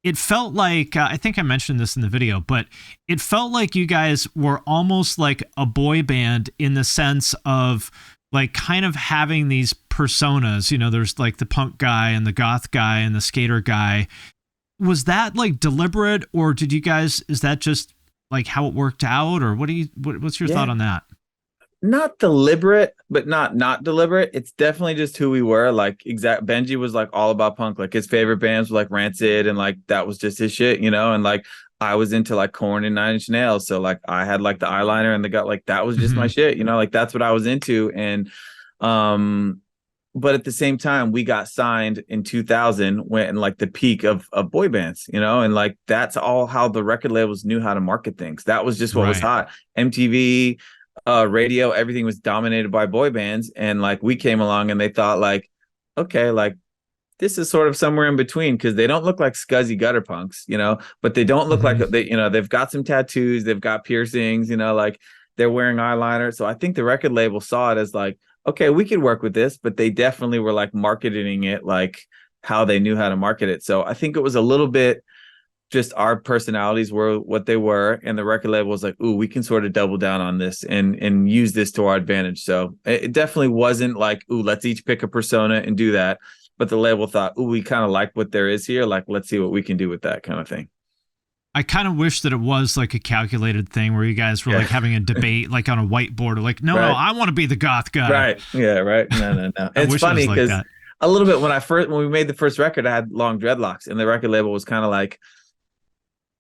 it felt like I think I mentioned this in the video, but it felt like you guys were almost like a boy band in the sense of like kind of having these personas. You know, there's like the punk guy and the goth guy and the skater guy. Was that like deliberate, or did you guys? Is that just like how it worked out, or what's your thought Yeah, on that? not deliberate, but not deliberate. It's definitely just who we were. Like exact Benji was like all about punk. Like his favorite bands were like Rancid, and like that was just his shit, you know. And like I was into like Korn and Nine Inch Nails, so like I had like the eyeliner and the gut, like that was just my Mm-hmm. shit, you know. Like that's what I was into, and um, but at the same time, we got signed in 2000 when like the peak of boy bands, you know, and like that's all how the record labels knew how to market things. That was just what was Right. hot. MTV, radio, everything was dominated by boy bands, and like we came along and they thought like, okay, like this is sort of somewhere in between because they don't look like scuzzy gutter punks, you know, but they don't look like Mm-hmm. they, you know, they've got some tattoos, they've got piercings, you know, like they're wearing eyeliner. So I think the record label saw it as like, okay, we could work with this, but they definitely were like marketing it like how they knew how to market it. So I think it was a little bit just our personalities were what they were, and the record label was like, "Ooh, we can sort of double down on this and use this to our advantage." So it definitely wasn't like, "Ooh, let's each pick a persona and do that," but the label thought, "Ooh, we kind of like what there is here. Like, let's see what we can do with that kind of thing." I kind of wish that it was like a calculated thing where you guys were Yeah. like having a debate like on a whiteboard, or like, no, Right. I want to be the goth guy. Right. Yeah. Right. No. No. No. I And it's wish it funny was like because that. a little bit when we made the first record, I had long dreadlocks, and the record label was kind of like,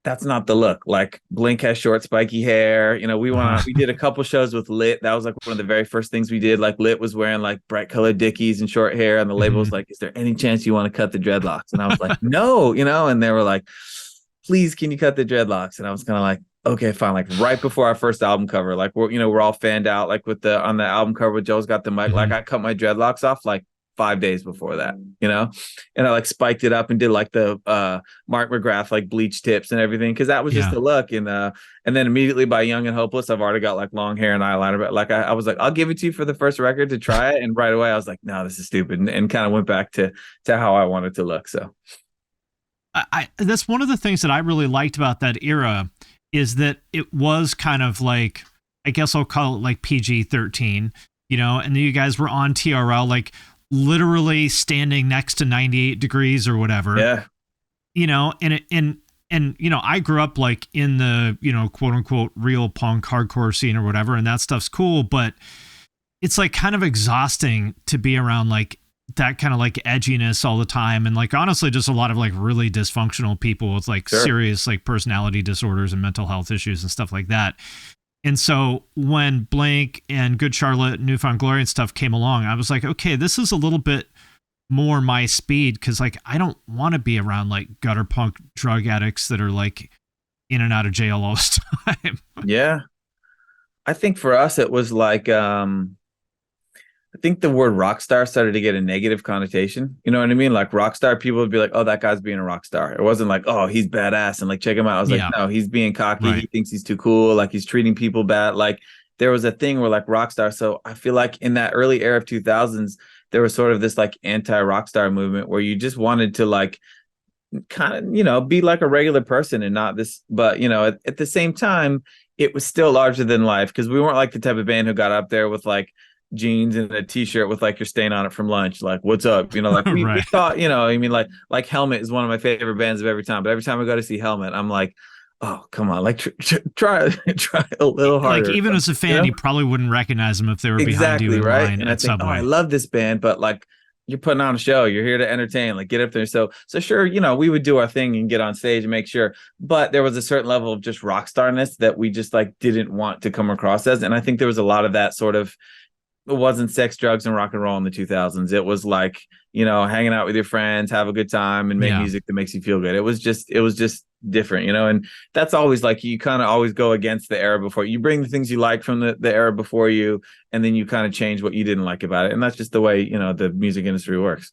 that's not the look. Like Blink has short spiky hair. You know, we did a couple shows with Lit. That was like one of the very first things we did. Like Lit was wearing like bright colored Dickies and short hair, and the label was Mhm. like, "Is there any chance you want to cut the dreadlocks?" And I was like, "No," you know. And they were like, "Please, can you cut the dreadlocks?" And I was kind of like, "Okay, fine." Like right before our first album cover, like we're all fanned out. Like with the on the album cover with Joe's got the mic. Like Mhm. I cut my dreadlocks off like 5 days before that, you know, and I like spiked it up and did like the Mark McGrath like bleach tips and everything because that was just Yeah. the look. And then immediately by Young and Hopeless, I've already got like long hair and eyeliner. But like I was like, I'll give it to you for the first record to try it. And right away, I was like, no, this is stupid, and kind of went back to how I wanted to look. So That's one of the things that I really liked about that era is that it was kind of like, I guess I'll call it like PG-13, you know, and you guys were on TRL, like literally standing next to 98 degrees or whatever, yeah, you know, and you know, I grew up like in the, you know, quote unquote real punk hardcore scene or whatever, and that stuff's cool, but it's like kind of exhausting to be around like that kind of like edginess all the time, and like honestly just a lot of like really dysfunctional people with like sure. serious like personality disorders and mental health issues and stuff like that. And so when Blank and Good Charlotte and Newfound Glory and stuff came along, I was like, okay, this is a little bit more my speed, because like I don't want to be around like gutter punk drug addicts that are like in and out of jail all the time. Yeah, I think for us it was like I think the word rock star started to get a negative connotation. You know what I mean? Like rock star, people would be like, "Oh, that guy's being a rock star." It wasn't like, "Oh, he's badass," and like check him out. I was like, Yeah, "No, he's being cocky. right. He thinks he's too cool. Like he's treating people bad." Like there was a thing where like rock star. So I feel like in that early era of 2000s, there was sort of this like anti rock star movement where you just wanted to like kind of be like a regular person and not this. But at the same time, it was still larger than life because we weren't like the type of band who got up there with like jeans and a t-shirt with like your stain on it from lunch, like what's up, like we Right. thought, I mean, like Helmet is one of my favorite bands of every time, but every time I go to see Helmet I'm like, oh come on, like try try a little Like harder, even as a you fan, know you probably wouldn't recognize them if they were behind you exactly in right. line And I at think, oh, I Subway. love this band, but like you're putting on a show, you're here to entertain, like get up there. So sure, we would do our thing and get on stage and make sure, but there was a certain level of just rock starness that we just like didn't want to come across as. And I think there was a lot of that sort of, it wasn't sex, drugs, and rock and roll in the 2000s. It was like, hanging out with your friends, have a good time, and make Yeah. music that makes you feel good. It was just different, and that's always like you kind of always go against the era before. You bring the things you like from the era before you, and then you kind of change what you didn't like about it. And that's just the way, the music industry works.